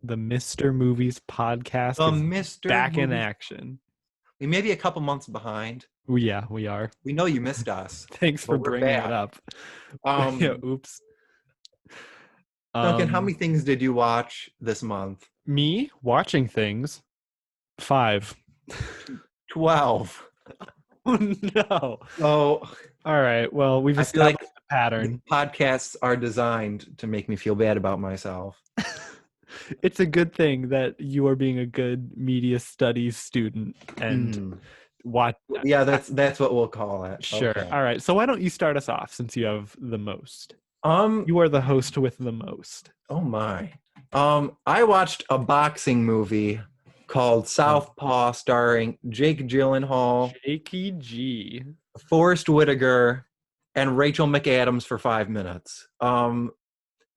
The Mr. Movies podcast The is Mr. back in Movies. action. We may be a couple months behind. Oh, yeah, we are. We know you missed us. Thanks for but we're bringing it back. up. Um, Oops. Duncan, how many things did you watch this month? Me watching things. 5. 12. Oh, no. So All right. Well, we've I feel like established a pattern. podcasts are designed to make me feel bad about myself. It's a good thing that you are being a good media studies student and watch. Yeah, that's what we'll call it. Sure. Okay. All right. So why don't you start us off since you have the most? You You are the host with the most. Oh my. I watched a boxing movie called Southpaw starring Jake Gyllenhaal, Jakey G. Forrest Whitaker, and Rachel McAdams for 5 minutes.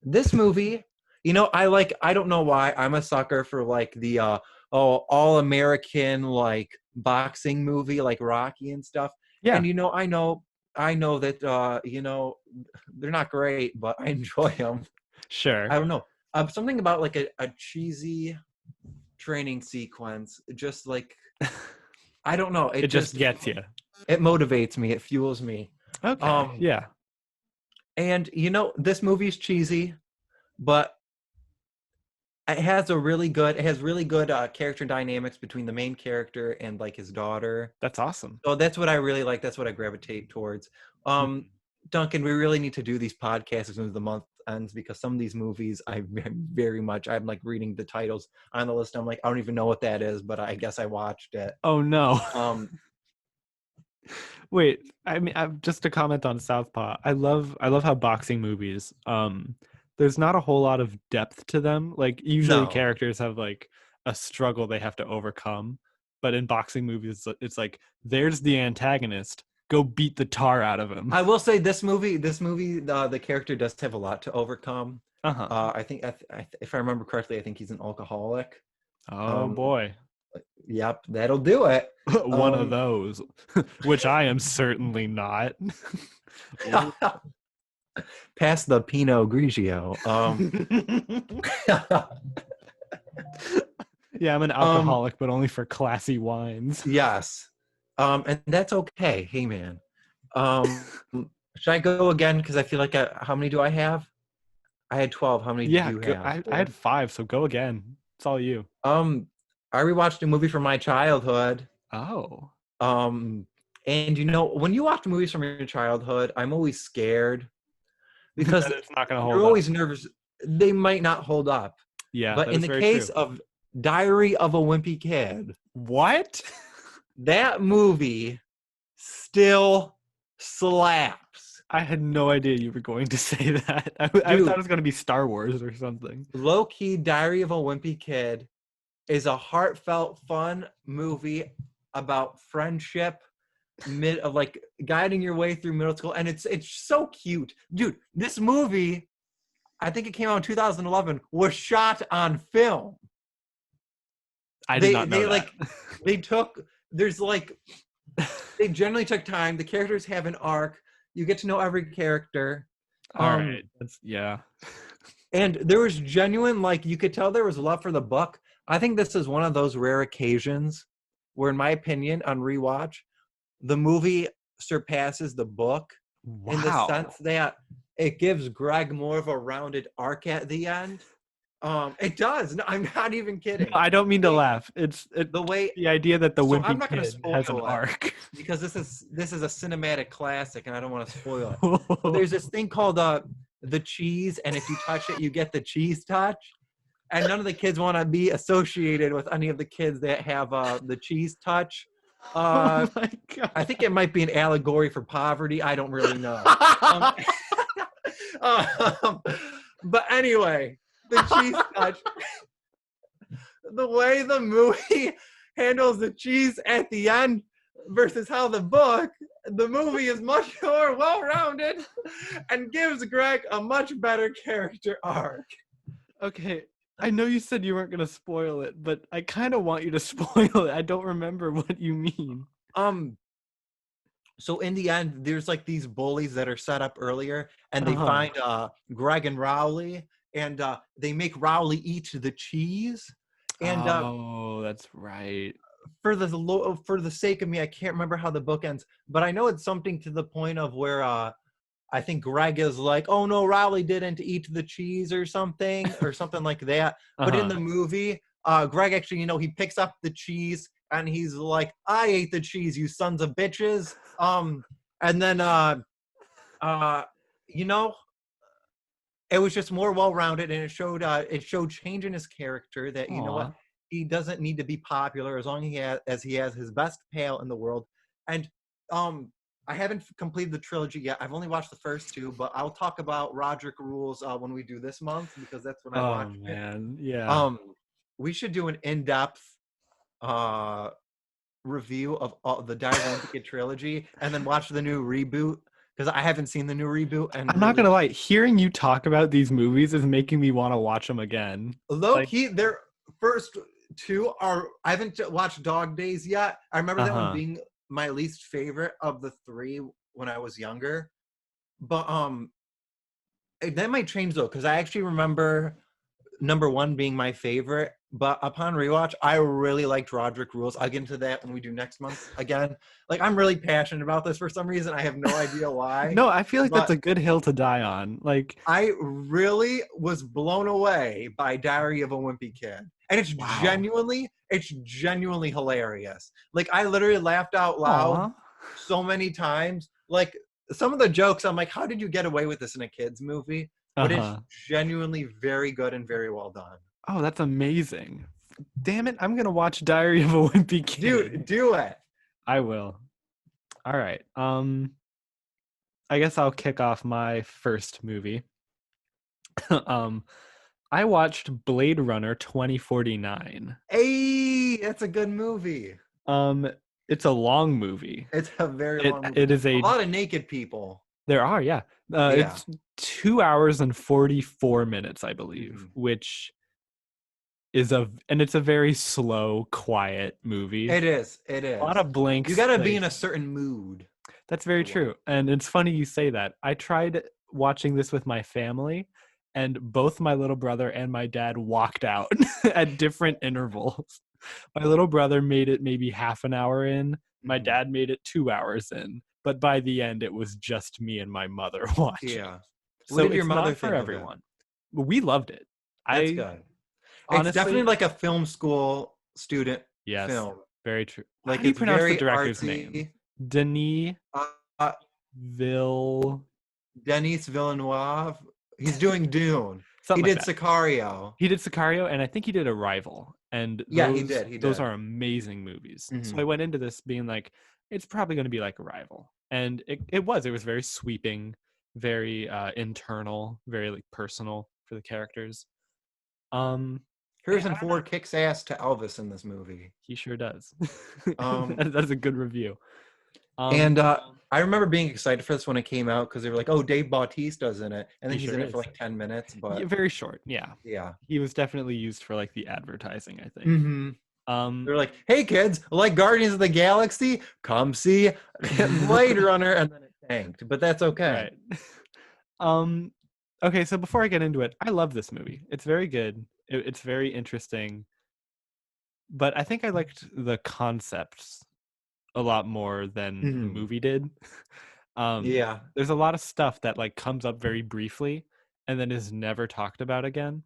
This movie, I don't know why I'm a sucker for like the all American like boxing movie like Rocky and stuff. Yeah. And I know that they're not great, but I enjoy them. Sure. I don't know. Something about like a cheesy training sequence, just like I don't know. It just gets you. It motivates me. It fuels me. Okay. Yeah. And this movie's cheesy, but it has really good character dynamics between the main character and like his daughter. That's awesome. So that's what I really like. That's what I gravitate towards. Duncan, we really need to do these podcasts as soon as the month ends because some of these movies I'm like reading the titles on the list. I'm like, I don't even know what that is, but I guess I watched it. Oh no. Wait, I mean, just to comment on Southpaw, I love how boxing movies, there's not a whole lot of depth to them. Like usually characters have like a struggle they have to overcome, but in boxing movies, it's like there's the antagonist. Go beat the tar out of him. I will say this movie, the character does have a lot to overcome. I think, if I remember correctly, I think he's an alcoholic. Oh boy. Yep, that'll do it. One of those, which I am certainly not. Past the Pinot Grigio. Yeah, I'm an alcoholic, but only for classy wines. Yes. And that's okay. Hey, man. Should I go again? Because I feel like how many do I have? I had 12. How many do you have? I had 5, so go again. It's all you. I rewatched a movie from my childhood. Oh. And when you watch movies from your childhood, I'm always scared because it's not going to hold up. You're always nervous. They might not hold up. Yeah. But in the case of Diary of a Wimpy Kid. What? That movie still slaps. I had no idea you were going to say that. I thought it was going to be Star Wars or something. Low-key, Diary of a Wimpy Kid is a heartfelt, fun movie about friendship, of like guiding your way through middle school, and it's so cute, dude. This movie, I think it came out in 2011, was shot on film. I did not know that. They generally took time. The characters have an arc. You get to know every character. All right. Yeah. And there was genuine, like, you could tell there was love for the book. I think this is one of those rare occasions where, in my opinion, on rewatch, the movie surpasses the book in the sense that it gives Greg more of a rounded arc at the end. It does. No, I'm not even kidding. No, I don't mean to laugh. It's the idea that the wimpy kid has an arc because this is a cinematic classic, and I don't want to spoil it. But there's this thing called the cheese, and if you touch it, you get the cheese touch. And none of the kids want to be associated with any of the kids that have the cheese touch. Oh my God. I think it might be an allegory for poverty. I don't really know. But anyway, the cheese touch. The way the movie handles the cheese at the end versus how the movie is much more well-rounded and gives Greg a much better character arc. Okay. I know you said you weren't going to spoil it, but I kind of want you to spoil it. I don't remember what you mean. So in the end, there's like these bullies that are set up earlier, and they find Greg and Rowley, and they make Rowley eat the cheese. And Oh, that's right. for the sake of me, I can't remember how the book ends, but I know it's something to the point of where I think Greg is like, "Oh no, Rowley didn't eat the cheese," or something like that. But in Uh-huh. the movie, Greg actually, he picks up the cheese and he's like, "I ate the cheese, you sons of bitches." And then uh, you know, it was just more well-rounded, and it showed change in his character, that Aw. he doesn't need to be popular as long as he has his best pal in the world. And I haven't completed the trilogy yet. I've only watched the first two, but I'll talk about Roderick Rules when we do this month, because that's when I Oh watched it. man. Yeah. um we should do an in-depth uh review of all the Diary of a Wimpy Kid trilogy, and then watch the new reboot, because I haven't seen the new reboot, and I'm not really, gonna lie, hearing you talk about these movies is making me want to watch them again. low Like, key, their first two are. I haven't watched Dog Days yet. I remember that one uh-huh. being my least favorite of the three when I was younger. But that might change though, because I actually remember number one being my favorite. But upon rewatch, I really liked Roderick Rules. I'll get into that when we do next month again. Like, I'm really passionate about this for some reason. I have no idea why. No, I feel like that's But a good hill to die on. Like, I really was blown away by Diary of a Wimpy Kid. And wow. it's genuinely hilarious. Like, I literally laughed out loud Aw. so many times. Like, some of the jokes, I'm like, how did you get away with this in a kid's movie? But it's Uh-huh. genuinely very good and very well done. Oh, that's amazing. Damn it, I'm gonna watch Diary of a Wimpy Dude, Kid. do it. I will. All right. I guess I'll kick off my first movie. um, I watched Blade Runner 2049. Hey, that's a good movie. Um, it's a long movie. It's a very It long movie. it is A a lot of naked people. There are, yeah. Yeah. It's 2 hours and 44 minutes, I believe, Mhm. which and it's a very slow, quiet movie. It is. It A lot is. of blank You got to be in space. a certain mood That's very to watch. true. And it's funny you say that. I tried watching this with my family, and both my little brother and my dad walked out at different intervals. My little brother made it maybe half an hour in. My Mhm. dad made it 2 hours in. But by the end, it was just me and my mother watching. Yeah. What So did your it's mother not for think of it? everyone. We loved it. That's I good. It's definitely honestly, like a film school student yes, film. very true. How Like, do you it's pronounce the very director's name? artsy. Denis Uh, uh, Ville, Denis Villeneuve, he's doing Dune. He something like did that. Sicario. He did Sicario, and I think he did Arrival, and Yeah, he those did. He those did. are amazing movies. So I Hmm. went into this being like, it's probably going to be like Arrival, and it was. It was very sweeping, very internal, very like personal for the characters. Um, yeah, I Harrison don't know. Ford kicks ass to Elvis in this movie. He sure does. Um, That's a good review. and Um, I remember being excited for this when it came out, because they were like, "Oh, Dave Bautista's in it," and he then he's sure in it for is. like 10 minutes. Yeah, But very short. Yeah, yeah. he was definitely used for like the advertising, I think. Hmm. Um, They're like, "Hey kids, like Guardians of the Galaxy, come see Blade Runner," and then it tanked. But that's okay. right. Um, okay, so before I get into it, I love this movie. It's very good. It's very interesting, but I think I liked the concepts a lot more than the Hmm. movie did. Yeah. There's a lot of stuff that like comes up very briefly and then is never talked about again.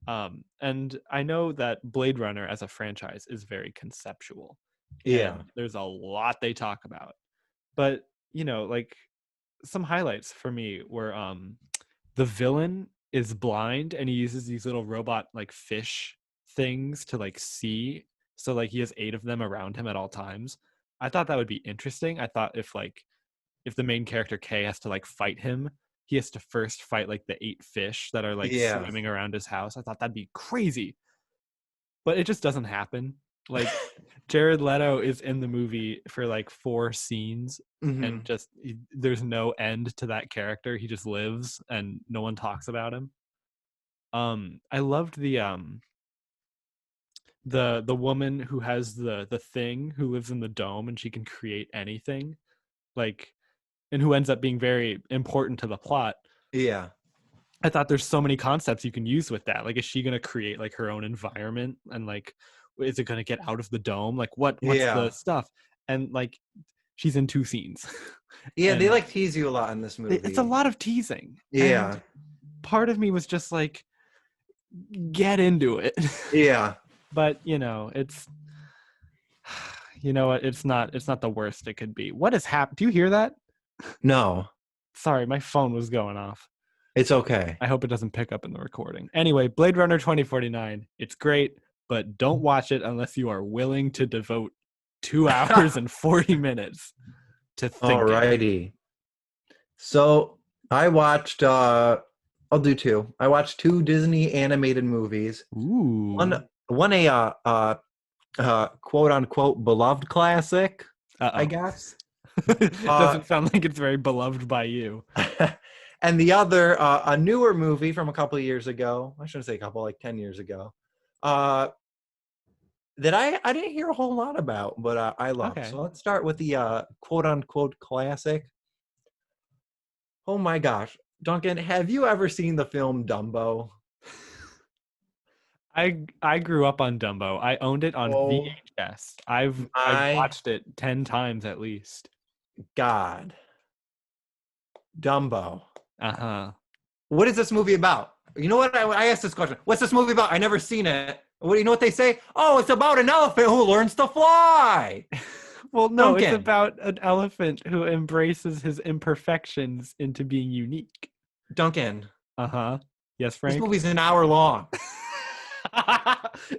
And I know that Blade Runner as a franchise is very conceptual, Yeah. and there's a lot they talk about. But like some highlights for me were the villain is blind and he uses these little robot like fish things to like see. So like he has 8 of them around him at all times. I thought that would be interesting. I thought if the main character K has to like fight him, he has to first fight like the 8 fish that are like Yeah. swimming around his house. I thought that'd be crazy, but it just doesn't happen. Like Jared Leto is in the movie for like 4 scenes, and Hmm. just there's no end to that character. He just lives and no one talks about him. I loved the woman who has the thing, who lives in the dome and she can create anything, like, and who ends up being very important to the plot. Yeah. I thought there's so many concepts you can use with that. Like, is she gonna create like her own environment, and like, is it gonna get out of the dome? Like, what's the Yeah. stuff? And like, she's in 2 scenes, Yeah, they and like tease you a lot in this it's a movie. lot of teasing. Yeah. And part of me was just like, get into it. Yeah. But it's what, it's not the worst it could be. What has happened? Do you hear that? No, Sorry, my phone was going off. it's okay. I hope it doesn't pick up in the recording. Anyway, Blade Runner 2049. It's great, but don't watch it unless you are willing to devote 2 hours and 40 minutes to thinking. Alrighty. So I watched I'll do two. I watched two Disney animated movies. Ooh. One a quote unquote beloved classic, I Uh-oh. guess. It doesn't sound like it's very beloved by you. And the other a newer movie from a couple of years ago. I shouldn't say a couple, like 10 years ago. That I didn't hear a whole lot about, but I love. Okay. So let's start with the quote unquote classic. Oh my gosh. Duncan, have you ever seen the film Dumbo? I grew up on Dumbo. I owned it on Oh VHS. I've my watched it 10 times at least. God. Dumbo. Uh-huh. What is this movie about? You know what? I asked this question. What's this movie about? I never seen it. You know what they say? Oh, it's about an elephant who learns to fly. Well, no, it's Duncan. about an elephant who embraces his imperfections into being unique. Duncan. Uh-huh. Yes, This Frank? movie's an hour long.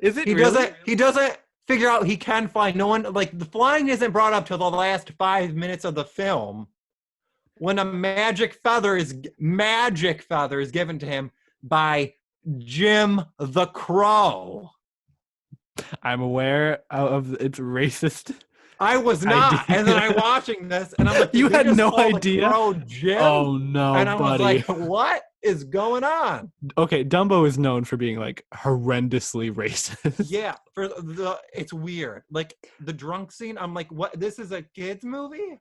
Is it He really? doesn't figure out he can fly. No one, like, the flying isn't brought up till the last 5 minutes of the film, when a magic feather is given to him by Jim the Crow. I'm aware of its racist. I was not. Idea. And then I'm watching this and I'm like, You they had just no call the idea? Crow Jim? Oh no, And I was buddy. like, what is going on? Okay, Dumbo is known for being like horrendously racist. Yeah, it's weird. Like the drunk scene, I'm like, what? This is a kids movie?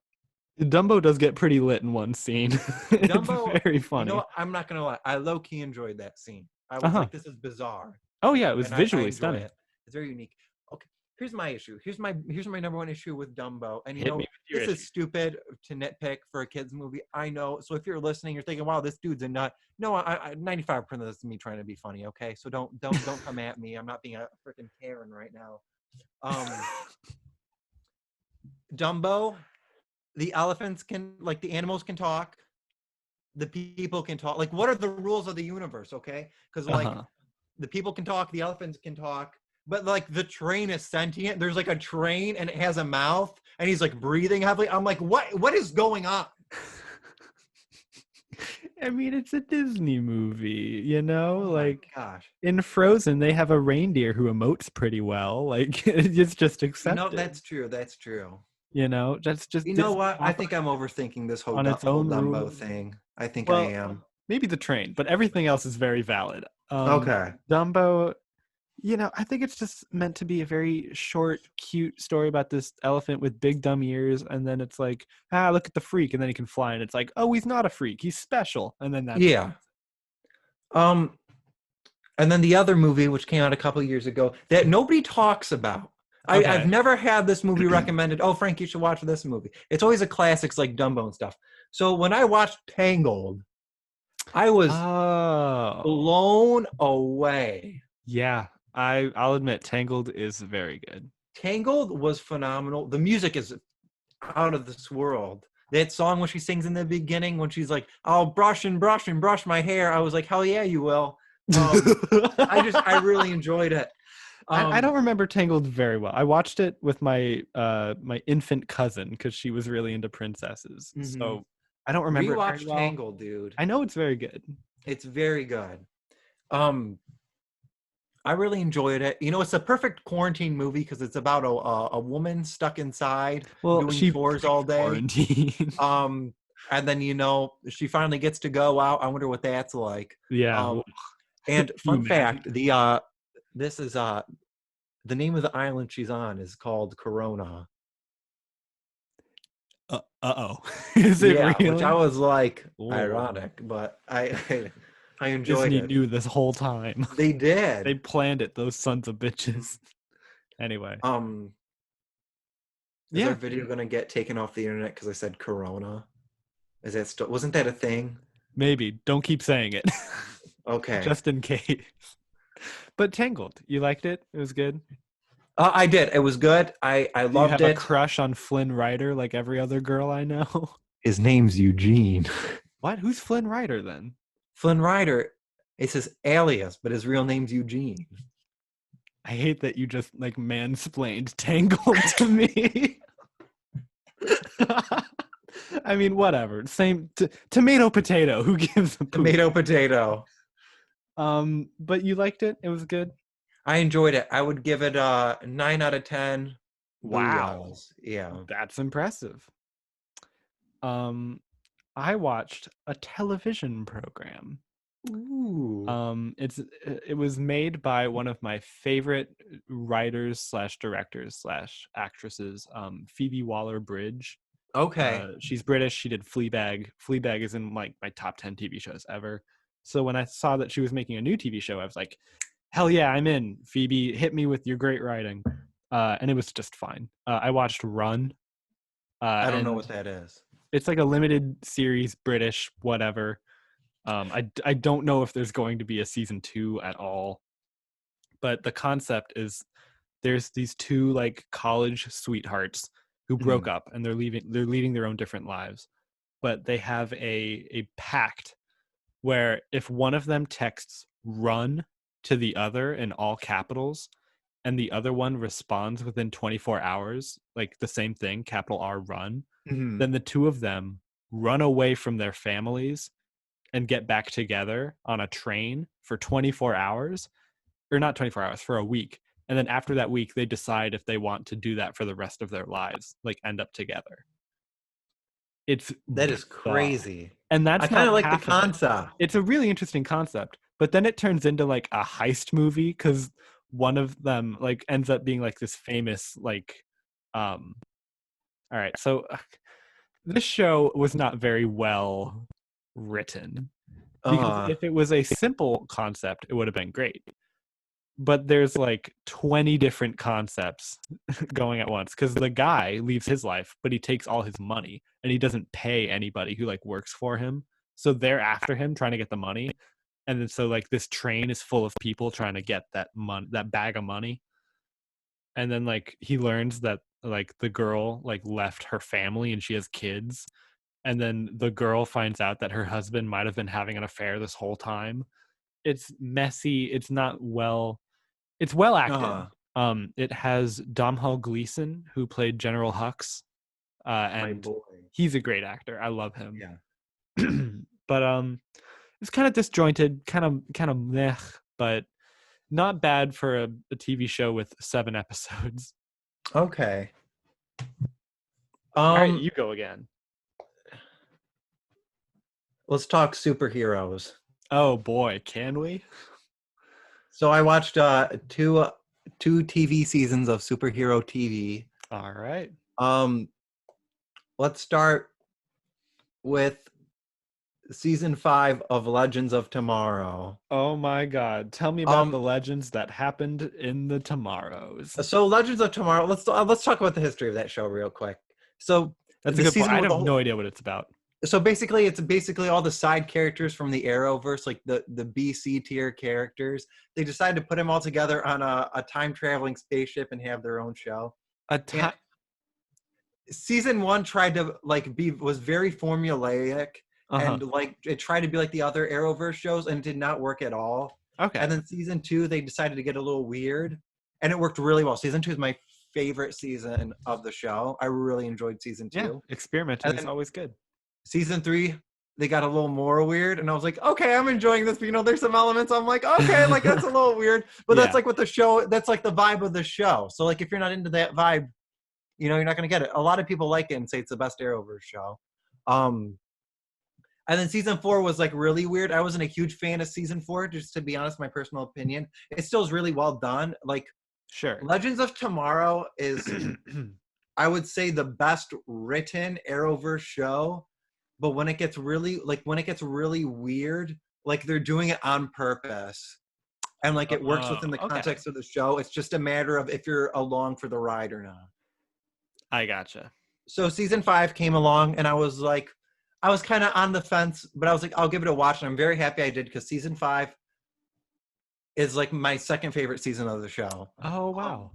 Dumbo does get pretty lit in one scene. Dumbo, It's very you funny. know what? I'm not gonna lie. I low key enjoyed that scene. I was like, this is bizarre. Oh yeah, it was And I visually enjoy stunning. it. It's very unique. Okay, here's my issue. Here's my number one issue with Dumbo. And Hit me with your this issue. is stupid to nitpick for a kids movie. I know. So if you're listening, you're thinking, "Wow, this dude's a nut." No, 95% of this is me trying to be funny. Okay, so don't come at me. I'm not being a freaking Karen right now. Dumbo, the elephants can, like, the animals can talk. The people can talk. Like, what are the rules of the universe? Okay, because like the people can talk, the elephants can talk, but like the train is sentient. There's like a train and it has a mouth and he's like breathing heavily. I'm like, what is going on? I mean, it's a Disney movie, Oh like gosh. in Frozen, they have a reindeer who emotes pretty well. Like, it's just accepted. That's true. That's true. That's just You know Disney what? I think I'm overthinking this whole on its whole own Dumbo rules. thing. I think I Well, am. maybe the train, but everything else is very valid. Okay. Dumbo, I think it's just meant to be a very short, cute story about this elephant with big dumb ears, and then it's like, look at the freak, and then he can fly, and it's like, oh, he's not a freak, he's special, and then that's Yeah. And then the other movie, which came out a couple years ago, that nobody talks about. Okay. I've never had this movie recommended. Oh, Frank, you should watch this movie. It's always a classics like Dumbo and stuff. So when I watched Tangled, I was blown away. Yeah, I'll admit, Tangled is very good. Tangled was phenomenal. The music is out of this world. That song when she sings in the beginning, when she's like, "I'll brush and brush and brush my hair," I was like, "Hell yeah, you will." I really enjoyed it. I don't remember Tangled very well. I watched it with my my infant cousin because she was really into princesses. Mm-hmm. So I don't remember. Rewatch Tangled, dude. I know it's very good. It's very good. I really enjoyed it. It's a perfect quarantine movie because it's about a woman stuck inside doing chores all day. Quarantine. And then she finally gets to go out. I wonder what that's like. Yeah. And fun fact, this is the name of the island she's on is called Corona. Uh-oh. Is it really? Which I was like, ironic, but I enjoyed Disney it. knew this whole time. They They did. planned it, those sons of bitches. Anyway, Um, is our yeah, video gonna get taken off the internet because I said Corona? Is that still? Wasn't that a thing? maybe. Don't keep saying it. Okay. Just in case. But Tangled, you liked it? It was good. I did. It was good. I Do you loved have a it. crush on Flynn Rider like every other girl I know? His name's Eugene. What? Who's Flynn Rider then? Flynn Rider. It's his alias, but his real name's Eugene. I hate that you just like mansplained Tangled to me. I mean, whatever. Same tomato potato. Who gives a poop? Tomato potato. But you liked it. It was good. I enjoyed it. I would give it a 9 out of 10. Wow, Booyahs. Yeah. that's impressive. Um, I watched a television program. Ooh. It was made by one of my favorite writers slash directors slash actresses, Phoebe Waller-Bridge. Okay. She's British. She did Fleabag. Fleabag is in like my top 10 TV shows ever. So when I saw that she was making a new TV show, I was like, hell yeah, I'm in. Phoebe, hit me with your great writing. And it was just fine. I watched Run. I don't know And what that is. it's like a limited series, British, whatever. I don't know if there's going to be a season 2 at all. But the concept is there's these two like college sweethearts who broke up and they're leading their own different lives. But they have a pact where if one of them texts run to the other in all capitals and the other one responds within 24 hours, like the same thing, capital R run, then the two of them run away from their families and get back together on a train for 24 hours, or not 24 hours, for a week. And then after that week, they decide if they want to do that for the rest of their lives, like end up together. It's That is bizarre. crazy. And I that's kind not of like the half of it. concept. It's a really interesting concept, but then it turns into like a heist movie because one of them like ends up being like this famous like all right, so this show was not very well written because if it was a simple concept it would have been great, but there's like 20 different concepts going at once because the guy leaves his life but he takes all his money and he doesn't pay anybody who like works for him, so they're after him trying to get the money. And then so like this train is full of people trying to get that money, that bag of money. And then like he learns that like the girl like left her family and she has kids, and then the girl finds out that her husband might have been having an affair this whole time. It's messy, it's not well, it's well acted. It has Domhnall Gleeson who played General Hux, My and boy. he's a great actor. I love him. Yeah. But it's kind of disjointed, kind of meh, but not bad for a TV show with 7 episodes. Okay. All right, you go again. Let's talk superheroes. Oh boy, can we? So I watched two TV seasons of superhero TV. All right. Let's start with season 5 of Legends of Tomorrow. Oh my god, tell me about the legends that happened in the Tomorrows. So Legends of Tomorrow, let's talk about the history of that show real quick. So that's a good point. I have no idea what it's about. So basically it's basically all the side characters from the Arrowverse, like the BC tier characters. They decided to put them all together on a time traveling spaceship and have their own show. Season 1 tried to like was very formulaic. And like it tried to be like the other Arrowverse shows and it did not work at all. Okay. And then season 2 they decided to get a little weird and it worked really well. Season 2 is my favorite season of the show. I really enjoyed season 2. Yeah, experimenting is always good. Season 3 they got a little more weird and I was like, okay, I'm enjoying this, but you know, there's some elements I'm like, okay, like that's a little weird, but that's like what the show, that's like the vibe of the show. So like if you're not into that vibe, you know, you're not going to get it. A lot of people like it and say it's the best Arrowverse show. And then season 4 was like really weird. I wasn't a huge fan of season 4, just to be honest, my personal opinion. It still is really well done. Like, sure, Legends of Tomorrow is, I would say, the best written Arrowverse show. But when it gets really weird, like they're doing it on purpose. And like it works within the Okay. context of the show. It's just a matter of if you're along for the ride or not. I gotcha. So season 5 came along and I was kind of on the fence, but I was like, I'll give it a watch. And I'm very happy I did because season 5 is like my second favorite season of the show. Oh, wow.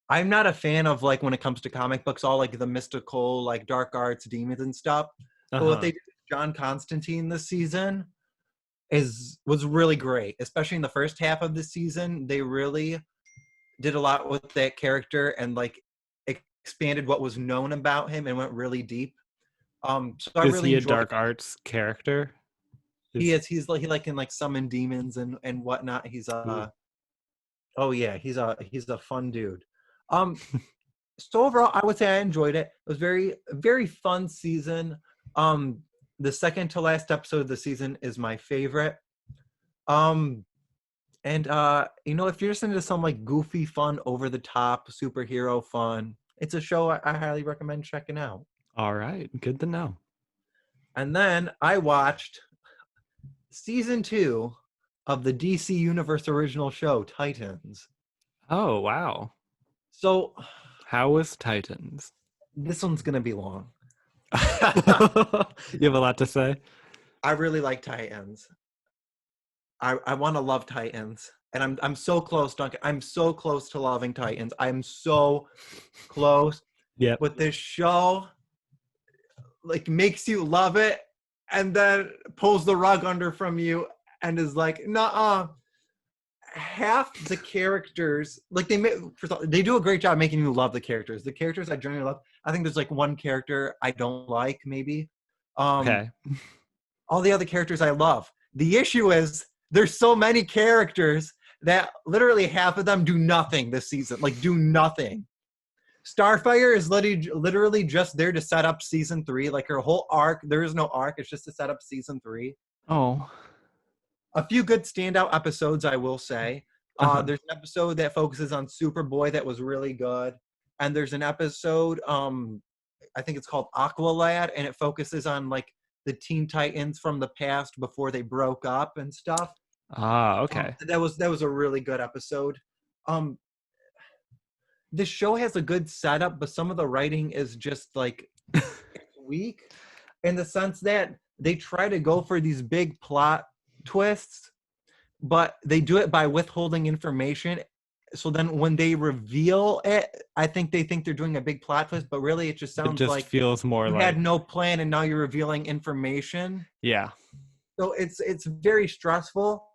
I'm not a fan of like when it comes to comic books, all like the mystical, like dark arts, demons and stuff. But what they did with John Constantine this season was really great, especially in the first half of the season. They really did a lot with that character and like expanded what was known about him and went really deep. So I Is really he a enjoyed dark that. arts character? He's like he like can like summon demons and whatnot. He's oh yeah, he's a fun dude. So overall, I would say I enjoyed it. It was very fun season. The second to last episode of the season is my favorite. And if you're listening to some like goofy, fun, over the top superhero fun, it's a show I highly recommend checking out. All right, good to know. And then I watched season 2 of the DC Universe original show, Titans. Oh, wow. So How was Titans? this one's going to be long. You have a lot to say? I really like Titans. I want to love Titans. And I'm so close, Duncan. I'm so close to loving Titans. I'm so close. Yep. But this show like makes you love it and then pulls the rug under from you and is like, nah. Half the characters, like they do a great job making you love the characters. The characters I generally love. I think there's like one character I don't like, maybe. Okay. All the other characters I love. The issue is there's so many characters that literally half of them do nothing this season. Like do nothing. Starfire is literally just there to set up season 3. Like her whole arc, there is no arc. It's just to set up season 3. Oh. A few good standout episodes, I will say. There's an episode that focuses on Superboy that was really good. And there's an episode, I think it's called Aqualad, and it focuses on like the Teen Titans from the past before they broke up and stuff. Ah, okay. That was a really good episode. This show has a good setup, but some of the writing is just like weak in the sense that they try to go for these big plot twists, but they do it by withholding information. So then when they reveal it, I think they think they're doing a big plot twist, but really it just sounds like feels more you like had no plan and now you're revealing information. Yeah. So it's very stressful.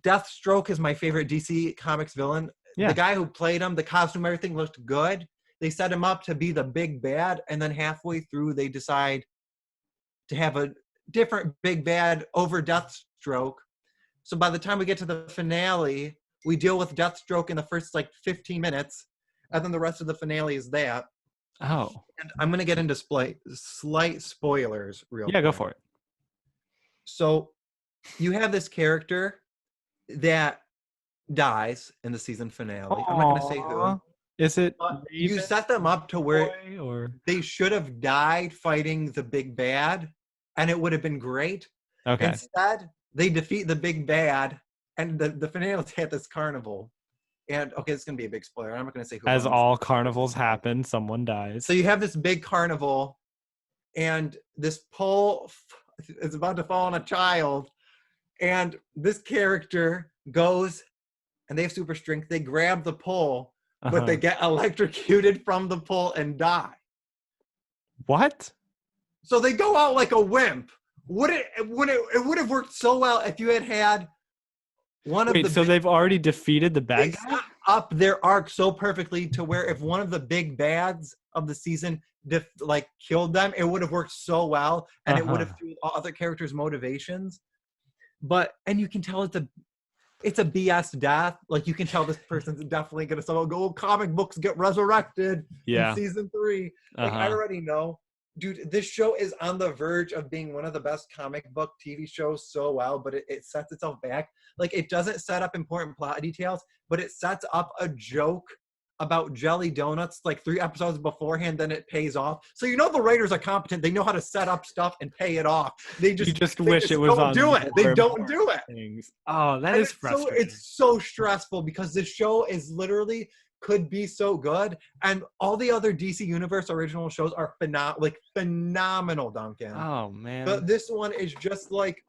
Deathstroke is my favorite DC Comics villain. Yeah. The guy who played him, the costume, everything looked good. They set him up to be the big bad, and then halfway through they decide to have a different big bad over Deathstroke. So by the time we get to the finale, we deal with Deathstroke in the first like 15 minutes, and then the rest of the finale is that. Oh. And I'm going to get into slight spoilers real quick. Yeah, go for it. So you have this character that dies in the season finale. I'm not going to say who. Is it you set them up to where or they should have died fighting the big bad, and it would have been great. Okay. Instead, they defeat the big bad, and the finale is at this carnival. And okay, it's going to be a big spoiler. I'm not going to say who. As all carnivals happen, someone dies. So you have this big carnival, and this pole is about to fall on a child, and this character goes, and they have super strength. They grab the pole, but they get electrocuted from the pole and die. What? So they go out like a wimp. It would have worked so well if you had one of the. So they've already defeated the bad guy? Set up their arc so perfectly to where if one of the big bads of the season killed them, it would have worked so well, and it would have threw all other characters' motivations. And you can tell it's a BS death. Like you can tell this person's definitely gonna somehow go, comic books get resurrected in season 3. Like I already know. Dude, this show is on the verge of being one of the best comic book TV shows so well, but it sets itself back. Like it doesn't set up important plot details, but it sets up a joke about jelly donuts like 3 episodes beforehand, then it pays off. So you know the writers are competent. They know how to set up stuff and pay it off. They You just they wish it was don't on do it. They more and don't more do it. things. Oh, that And is frustrating. it's so stressful because this show is literally could be so good, and all the other DC Universe original shows are phenomenal, Duncan. Oh man. But this one is just like,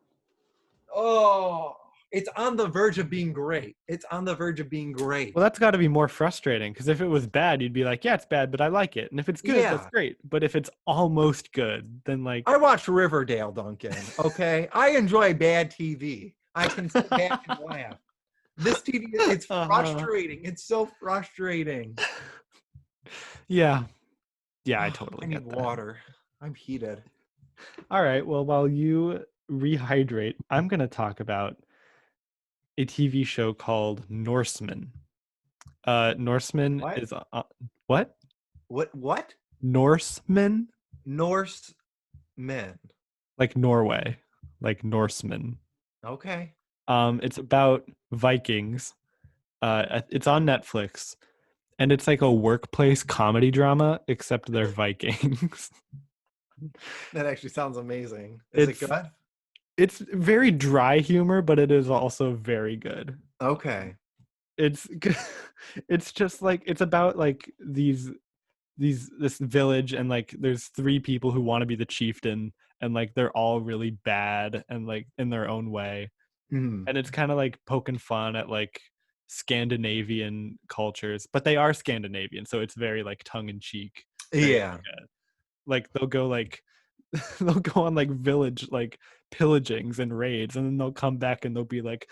oh, it's on the verge of being great. It's on the verge of being great. Well, that's got to be more frustrating because if it was bad, you'd be like, yeah, it's bad, but I like it. And if it's good, that's great. But if it's almost good, then like I watched Riverdale, Duncan. Okay, I enjoy bad TV. I can sit back and laugh. This TV, it's frustrating. It's so frustrating. Yeah, I totally I get need that. water. I'm heated. All right. Well, while you rehydrate, I'm going to talk about a TV show called Norsemen. Norsemen What? is what? What? Norsemen? Norse men. Like Norway, like Norsemen. Okay. It's about Vikings. It's on Netflix, and it's like a workplace comedy drama, except they're Vikings. That actually sounds amazing. Is it good? It's very dry humor, but it is also very good. Okay. It's just like it's about like this village, and like there's 3 people who want to be the chieftain, and like they're all really bad and like in their own way. Mm. And it's kind of like poking fun at like Scandinavian cultures, but they are Scandinavian, so it's very like tongue in cheek. Yeah. Like they'll go like they'll go on like village like pillagings and raids, and then they'll come back and they'll be like,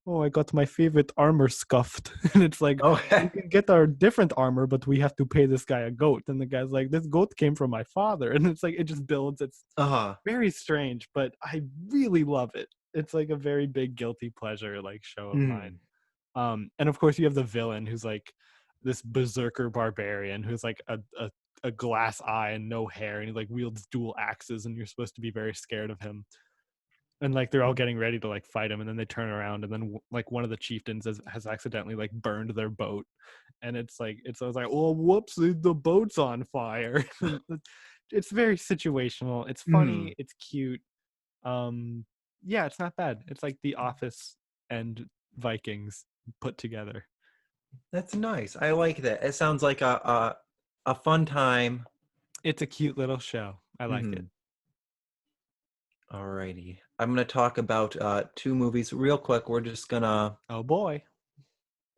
oh, I got my favorite armor scuffed. And it's like, Okay. we can get our different armor, but we have to pay this guy a goat. And the guy's like, this goat came from my father. And it's like, it just builds. It's very strange, but I really love it. It's like a very big guilty pleasure like show of mine. And of course you have the villain who's like this berserker barbarian who's like a glass eye and no hair, and he like wields dual axes, and you're supposed to be very scared of him. And like they're all getting ready to like fight him, and then they turn around, and then like one of the chieftains has accidentally like burned their boat, and it's like oh whoops, the boat's on fire. It's very situational. It's funny. It's cute. Yeah, it's not bad. It's like The Office and Vikings put together. That's nice. I like that. It sounds like a fun time. It's a cute little show. I like it. Alrighty. I'm going to talk about 2 movies real quick. We're just going to... Oh, boy.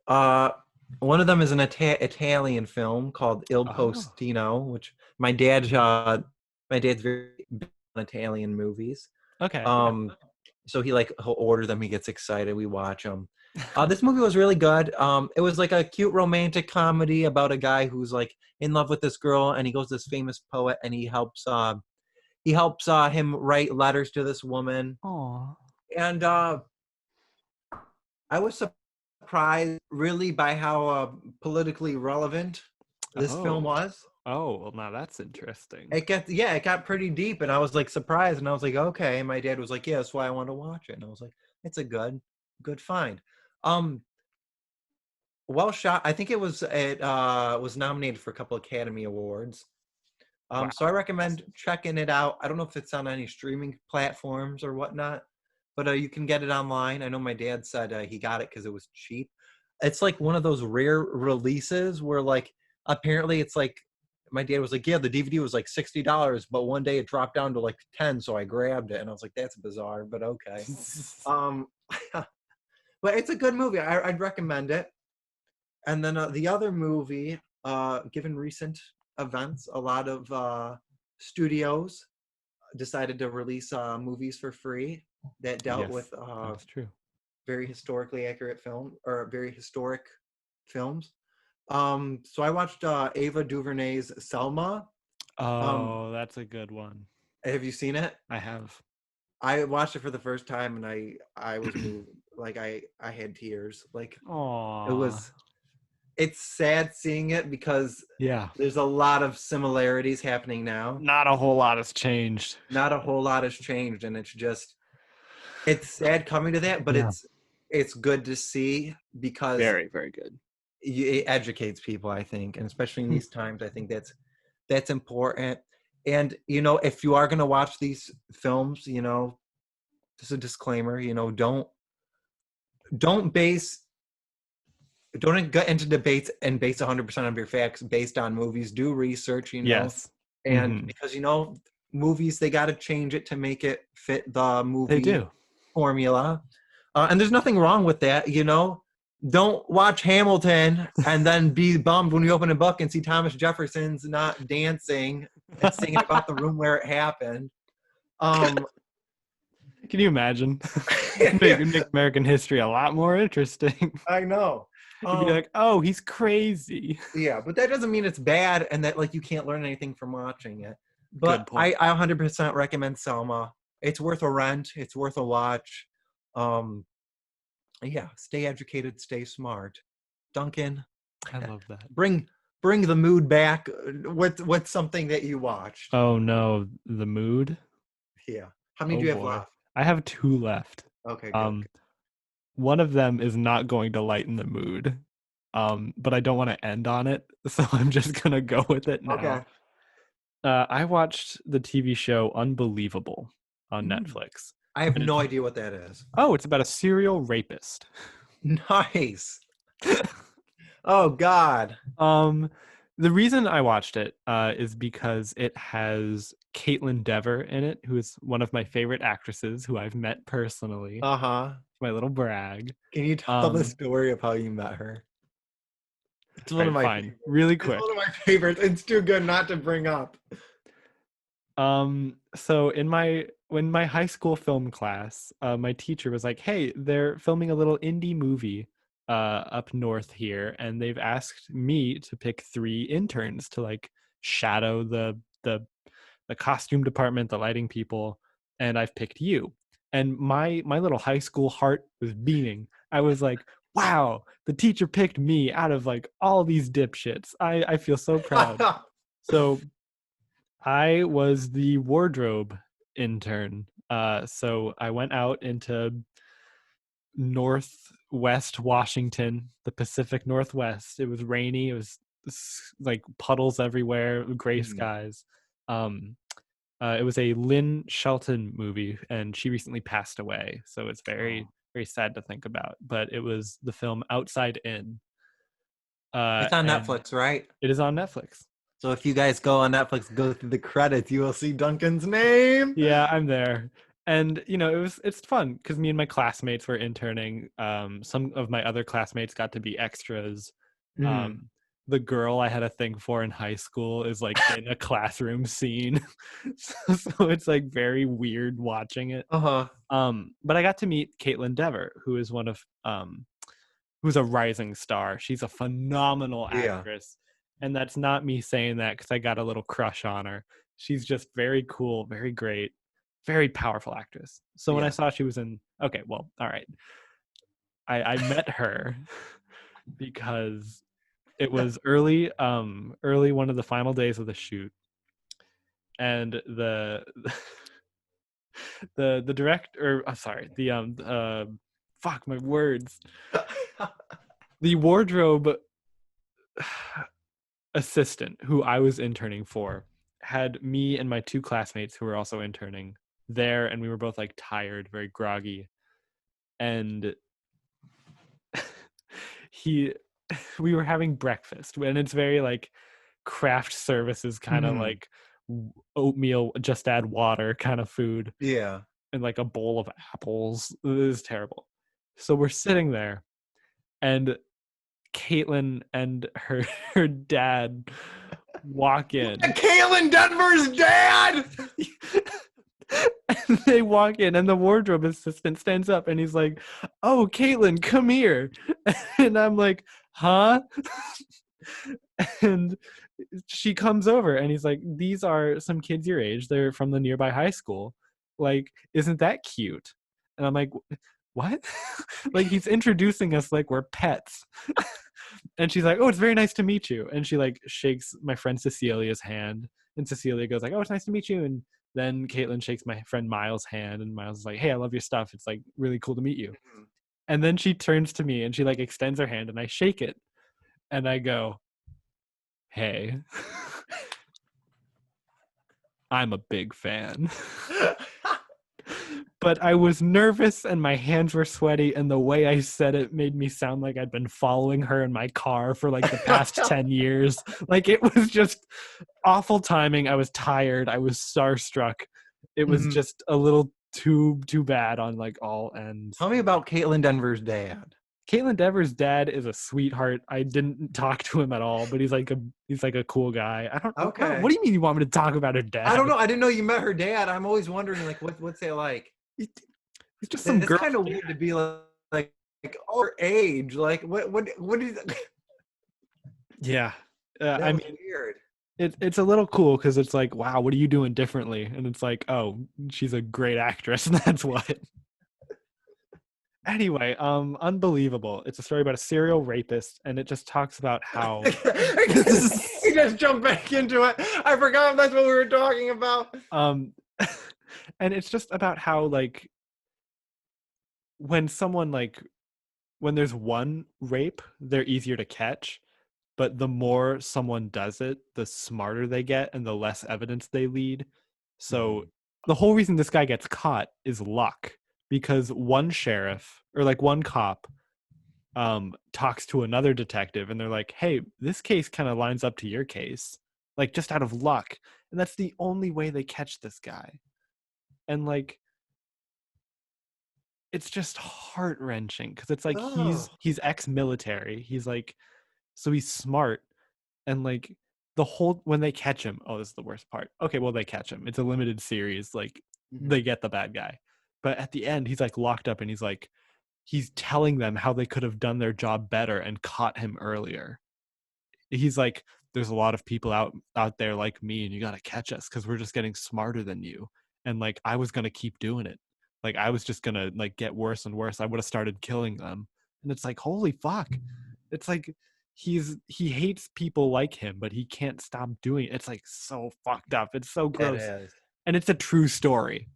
One of them is an Italian film called Il Postino, which my dad's very big on Italian movies. Okay. So he'll order them. He gets excited. We watch them. This movie was really good. It was like a cute romantic comedy about a guy who's like in love with this girl, and he goes to this famous poet, and he helps him write letters to this woman. Aww. And I was surprised really by how politically relevant this film was. Oh, well, now that's interesting. It got pretty deep, and I was like surprised, and I was like, okay. And my dad was like, yeah, that's why I wanted to watch it. And I was like, it's a good find. Well shot. I think it was nominated for a couple Academy Awards. Wow. So I recommend checking it out. I don't know if it's on any streaming platforms or whatnot, but you can get it online. I know my dad said he got it because it was cheap. It's like one of those rare releases where like apparently it's like my dad was like, yeah, the DVD was like $60, but one day it dropped down to like 10, so I grabbed it, and I was like, that's bizarre, but okay. But it's a good movie. I'd recommend it. And then the other movie, given recent events, a lot of studios decided to release movies for free that dealt with that's true. very historically accurate film or very historic films. So I watched Ava DuVernay's Selma. Oh, that's a good one. Have you seen it? I have. I watched it for the first time, and I was moved. Like I had tears. Like, aww. It's sad seeing it because there's a lot of similarities happening now. Not a whole lot has changed. Not a whole lot has changed, and it's sad coming to that, but it's good to see because very, very good. it educates people, I think, and especially in these times, I think that's important. And if you are going to watch these films, just a disclaimer, don't base don't get into debates and base 100% of your facts based on movies. Do research, Yes. and because movies, they got to change it to make it fit the They movie do. formula. And there's nothing wrong with that. Don't watch Hamilton and then be bummed when you open a book and see Thomas Jefferson's not dancing and singing about the room where it happened. Can you imagine? Make American history a lot more interesting. I know. You'd be like, oh, he's crazy. Yeah, but that doesn't mean it's bad and that you can't learn anything from watching it. But I 100% recommend Selma. It's worth a rent. It's worth a watch. Yeah, stay educated, stay smart. Duncan, I love that. Bring the mood back. What's something that you watched? Oh no, the mood. Yeah. How many do you have left? I have 2 left. Okay, good. One of them is not going to lighten the mood. But I don't want to end on it, so I'm just gonna go with it now. Okay. I watched the TV show Unbelievable on Netflix. I have no idea what that is. Oh, it's about a serial rapist. Nice. Oh God. The reason I watched it is because it has Caitlin Dever in it, who is one of my favorite actresses who I've met personally. My little brag. Can you tell the story of how you met her? It's one of my favorites. Really quick. It's one of my favorites. It's too good not to bring up. So in my high school film class, my teacher was like, "Hey, they're filming a little indie movie up north here, and they've asked me to pick 3 interns to like shadow the costume department, the lighting people, and I've picked you." And my little high school heart was beating. I was like, wow, the teacher picked me out of like all these dipshits. I feel so proud. So I was the wardrobe intern. So I went out into Northwest Washington, the Pacific Northwest. It was rainy. It was like puddles everywhere, gray skies. It was a Lynn Shelton movie, and she recently passed away. So it's very, very sad to think about. But it was the film Outside In. It's on Netflix, right? It is on Netflix. So if you guys go on Netflix, go through the credits, you will see Duncan's name. Yeah, I'm there. And it's fun because me and my classmates were interning. Some of my other classmates got to be extras. The girl I had a thing for in high school is like in a classroom scene. So it's like very weird watching it. But I got to meet Caitlin Dever, who is who's a rising star. She's a phenomenal actress. And that's not me saying that because I got a little crush on her. She's just very cool, very great, very powerful actress. So when I saw she was in, okay, well, all right. I met her because it was early one of the final days of the shoot, and the director, sorry, fuck my words, the wardrobe assistant who I was interning for had me and my 2 classmates who were also interning there, and we were both like tired, very groggy, and we were having breakfast, and it's very like craft services kind of like oatmeal, just add water kind of food. Yeah. And like a bowl of apples. It was terrible. So we're sitting there, and Caitlin and her dad walk in. Caitlin Denver's dad! And they walk in, and the wardrobe assistant stands up, and he's like, "Oh, Caitlin, come here." And I'm like, "Huh?" And she comes over, and he's like, "These are some kids your age. They're from the nearby high school. Like, isn't that cute?" And I'm like, "What?" Like, he's introducing us like we're pets. And she's like, "Oh, it's very nice to meet you." And she like shakes my friend Cecilia's hand, and Cecilia goes like, "Oh, it's nice to meet you." And then Caitlin shakes my friend Miles' hand, and Miles is like, "Hey, I love your stuff. It's like really cool to meet you." And then she turns to me and she like extends her hand, and I shake it. and I go, "Hey, I'm a big fan." But I was nervous and my hands were sweaty, and the way I said it made me sound like I'd been following her in my car for like the past 10 years. Like, it was just awful timing. I was tired. I was starstruck. It was Mhm. just a little too bad on like all ends. Tell me about Caitlin Denver's dad. Caitlin Dever's dad is a sweetheart. I didn't talk to him at all, but he's like a cool guy. I don't. What Okay. do you mean you want me to talk about her I don't dad? know. I didn't know you met her dad. I'm always wondering, like, what's it like? He's just some It's girl. kind of weird to be like our age. Like, what is Yeah. that I was mean, weird. it's a little cool because it's like, wow, what are you doing differently? And it's like, oh, she's a great actress, and that's what. Anyway, unbelievable. It's a story about a serial rapist, and it just talks about how We just jumped back into it. I forgot that's what we were talking about. um and it's just about how like when someone like when there's one rape, they're easier to catch, but the more someone does it, the smarter they get and the less evidence they lead. So the whole reason this guy gets caught is luck, because one sheriff or like one cop talks to another detective and they're like, "Hey, this case kind of lines up to your case." Like, just out of luck. And that's the only way they catch this guy. And like, it's just heart-wrenching because it's like Oh, he's ex-military. He's like, so he's smart, and like the whole when they catch him, oh, this is the worst part. Okay, well, they catch him. It's a limited series, like mhm. they get the bad guy. But at the end, he's like locked up and he's telling them how they could have done their job better and caught him earlier. He's like, there's a lot of people out there like me, and you got to catch us because we're just getting smarter than you. And like, I was gonna keep doing it. Like, I was just gonna like get worse and worse. I would have started killing them. And it's like, holy fuck. It's like he hates people like him, but he can't stop doing it. It's like so fucked up. It's so It gross. is. And it's a true story.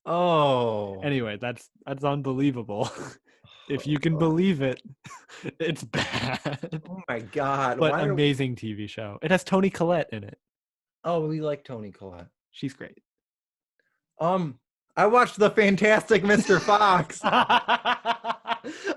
Oh, Anyway, that's unbelievable. If you can believe it, it's bad. oh my God! But Why are we? amazing TV show. It has Toni Collette in it. Oh, we like Toni Collette. She's great. Um, I watched the Fantastic Mr. Fox.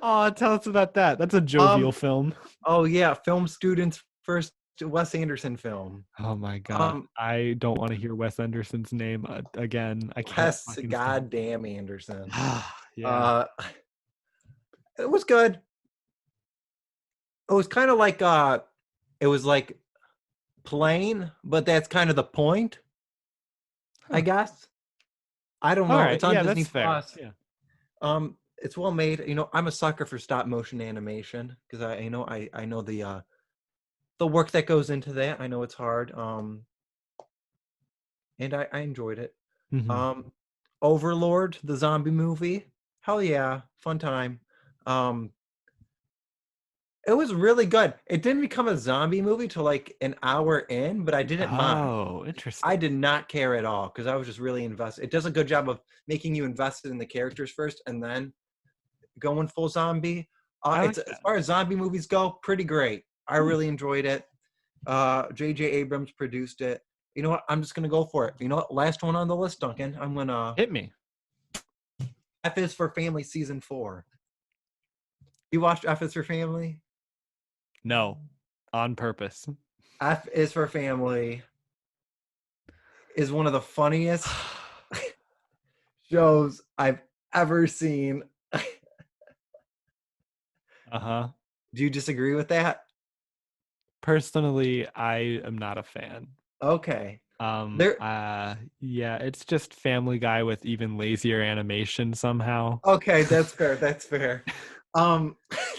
Oh, tell us about that. That's a jovial Um, film. oh yeah, film students' first Wes Anderson film. Oh my god. Um, I don't want to hear Wes Anderson's name again. I can't Wes fucking stand. goddamn Anderson. Yeah. Uh, it was good. It was kind of like it was like plain, but that's kind of the point, I Huh. guess. I don't All know. right. It's on Yeah, Disney that's fair. Plus. Yeah. It's well made. You know, I'm a sucker for stop motion animation because I know the work that goes into that. I know it's hard. And I enjoyed it. Hmm. Um, Overlord, the zombie movie. Hell yeah, fun time. Um, it was really good. It didn't become a zombie movie till like an hour in, but I didn't mind. Oh, I interesting. did not care at all because I was just really invested. It does a good job of making you invested in the characters first and then going full zombie. I It's like as that. far as zombie movies go, pretty great. I Hmm. really enjoyed it. J.J. Abrams produced it. You know what? I'm just gonna go for it. You know what? Last one on the list, Duncan. I'm gonna Hit me. F is for Family season 4. You watched F is for Family? No. On purpose. F is for Family is one of the funniest shows I've ever seen. Uh-huh. Do you disagree with that? Personally, I am not a fan. Okay. There Yeah, it's just Family Guy with even lazier animation somehow. Okay, that's fair. That's fair. Um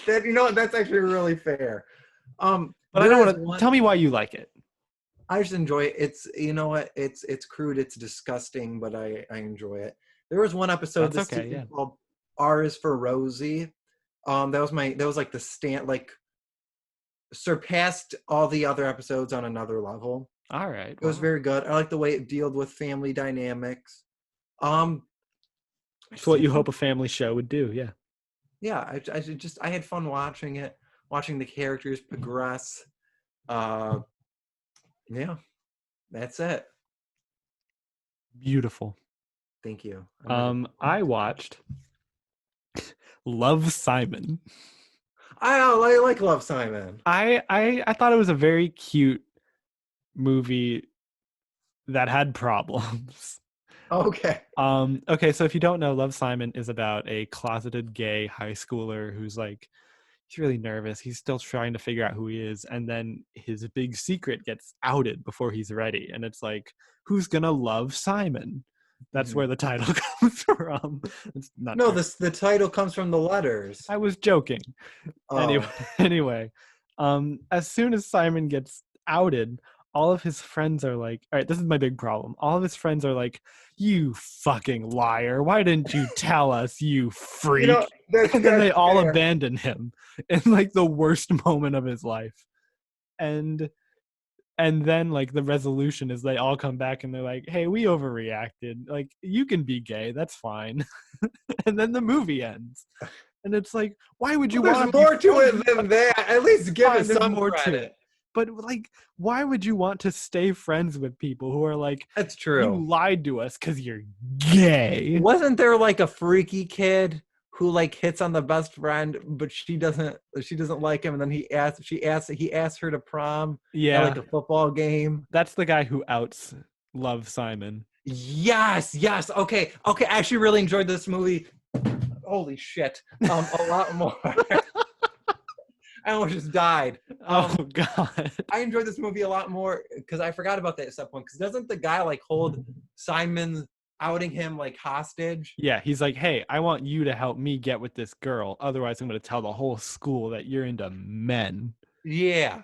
that you know what, that's actually really fair. But I There don't is want to one tell me why you like it. I just enjoy it. It's you know what, it's crude, it's disgusting, but I enjoy it. There was one episode That's this okay, season yeah. called R is for Rosie. That was like the stand like surpassed all the other episodes on another level. All right. It was Well, very good. I like the way it dealt with family dynamics. Um, I it's just what had you fun. hope a family show would do, yeah. Yeah, I had fun watching it. watching the characters progress. Yeah, that's it. Beautiful. Thank you. I watched Love, Simon. I like Love, Simon. I thought it was a very cute movie that had problems. Okay. Okay, so if you don't know, Love, Simon is about a closeted gay high schooler who's like, he's really nervous. He's still trying to figure out who he is, and then his big secret gets outed before he's ready, and it's like, who's gonna love Simon? That's where the title comes from. It's not No, true. the title comes from the letters. I was joking. Oh. Anyway, as soon as Simon gets outed, all of his friends are like, all right, this is my big problem. All of his friends are like, you fucking liar. Why didn't you tell us, you freak? And then they all abandon him in like the worst moment of his life. And then like the resolution is they all come back and they're like, hey, we overreacted. Like, you can be gay, that's fine. And then the movie ends. And it's like, why would you want There's more to it than that. At least give it some more credit. to it? But like, why would you want to stay friends with people who are like, that's true, you lied to us because you're gay? Wasn't there like a freaky kid who like hits on the best friend, but she doesn't like him, and then he asks her to prom at like a football game? That's the guy who outs Love, Simon. Yes. Okay. I actually really enjoyed this movie. Holy shit. A lot more. I almost just died. Oh God. I enjoyed this movie a lot more because I forgot about that at some point. Because doesn't the guy like hold Simon outing him like hostage? Yeah, he's like, hey, I want you to help me get with this girl. Otherwise, I'm going to tell the whole school that you're into men. Yeah.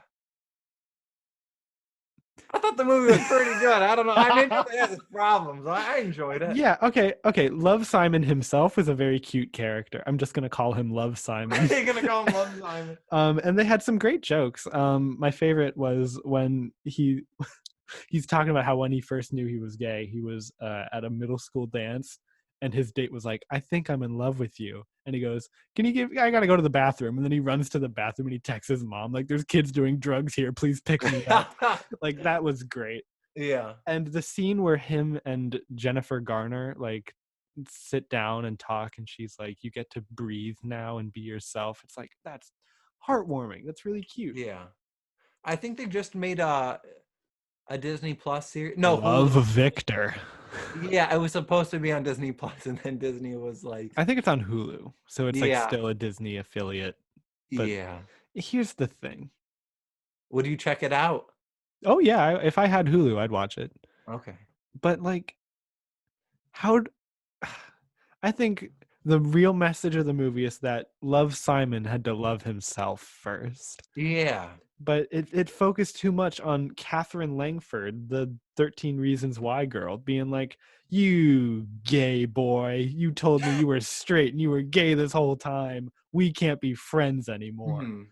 I thought the movie was pretty good. I don't know. I mean, it has its problems. I enjoyed it. Yeah, okay. Love, Simon himself was a very cute character. I'm just going to call him Love, Simon. You're going to call him Love, Simon. And they had some great jokes. My favorite was when he's talking about how when he first knew he was gay, he was at a middle school dance, and his date was like, I think I'm in love with you. And he goes, I gotta go to the bathroom. And then he runs to the bathroom and he texts his mom, like, there's kids doing drugs here, please pick me up. Like, that was great. Yeah. And the scene where him and Jennifer Garner like sit down and talk, and she's like, you get to breathe now and be yourself. It's like, that's heartwarming. That's really cute. Yeah. I think they just made a Disney Plus series. No, Love, Hulu. Victor. Yeah, it was supposed to be on Disney Plus, and then Disney was like, I think it's on Hulu, so it's like still a Disney affiliate. But here's the thing. Would you check it out? Oh yeah, if I had Hulu, I'd watch it. Okay. But like, I think the real message of the movie is that Love, Simon had to love himself first. Yeah. But it focused too much on Catherine Langford, the 13 Reasons Why girl, being like, you gay boy, you told me you were straight and you were gay this whole time. We can't be friends anymore. Mm-hmm.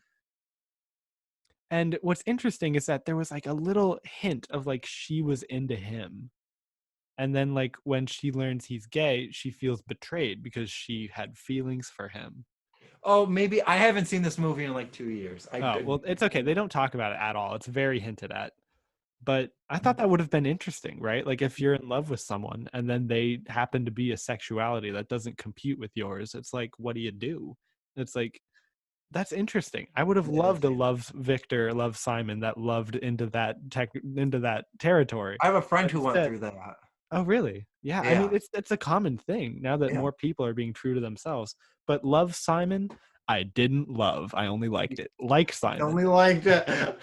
And what's interesting is that there was like a little hint of like she was into him. And then like when she learns he's gay, she feels betrayed because she had feelings for him. Oh, maybe I haven't seen this movie in like 2 years. Well, it's okay. They don't talk about it at all. It's very hinted at. But I thought that would have been interesting, right? Like if you're in love with someone and then they happen to be a sexuality that doesn't compute with yours, it's like, what do you do? It's like, that's interesting. I would have loved to love Victor, love Simon that loved into that territory. I have a friend who went through that. Oh, really? Yeah. I mean, it's a common thing now that more people are being true to themselves. But Love, Simon, I didn't love. I only liked it. Like Simon. Only liked it.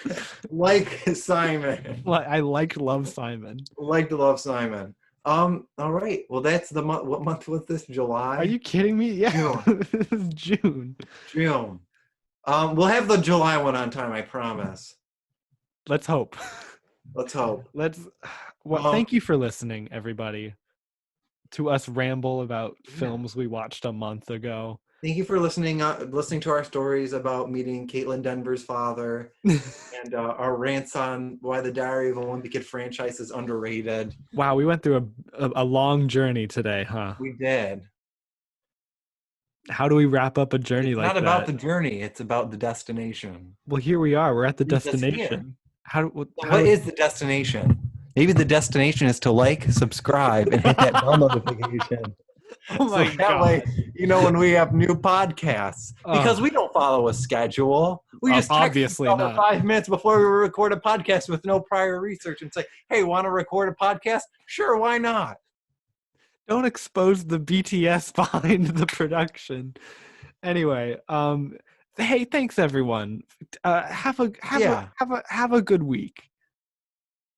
Like Simon. I liked Love, Simon. Liked Love, Simon. All right. Well, that's the month. What month was this? July? Are you kidding me? Yeah. This is June. June. We'll have the July one on time, I promise. Let's hope. Let's hope. Thank you for listening, everybody, to us ramble about films we watched a month ago. Thank you for listening to our stories about meeting Caitlin Denver's father and our rants on why the Diary of a Wimpy Kid franchise is underrated. Wow, we went through a long journey today, huh? We did. How do we wrap up a journey It's like not about that? the journey, it's about the destination. Well, here we are. We're at the That's here. destination. So How what do is the destination? Maybe the destination is to like, subscribe, and hit that bell notification. Oh So my that way, god. you know when we have new podcasts. Because Oh, we don't follow a schedule. We just text each obviously other not. 5 minutes before we record a podcast with no prior research and say, hey, want to record a podcast? Sure, why not? Don't expose the BTS behind the production. Anyway, hey, thanks everyone. Yeah. Have a good week.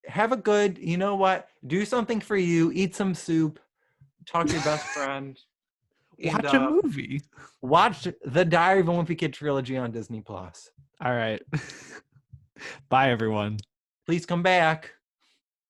Have a good, you know what? Do something for you. Eat some soup. Talk to your best friend. And Watch a movie. watch the Diary of a Wimpy Kid trilogy on Disney Plus. All right. Bye everyone. Please come back.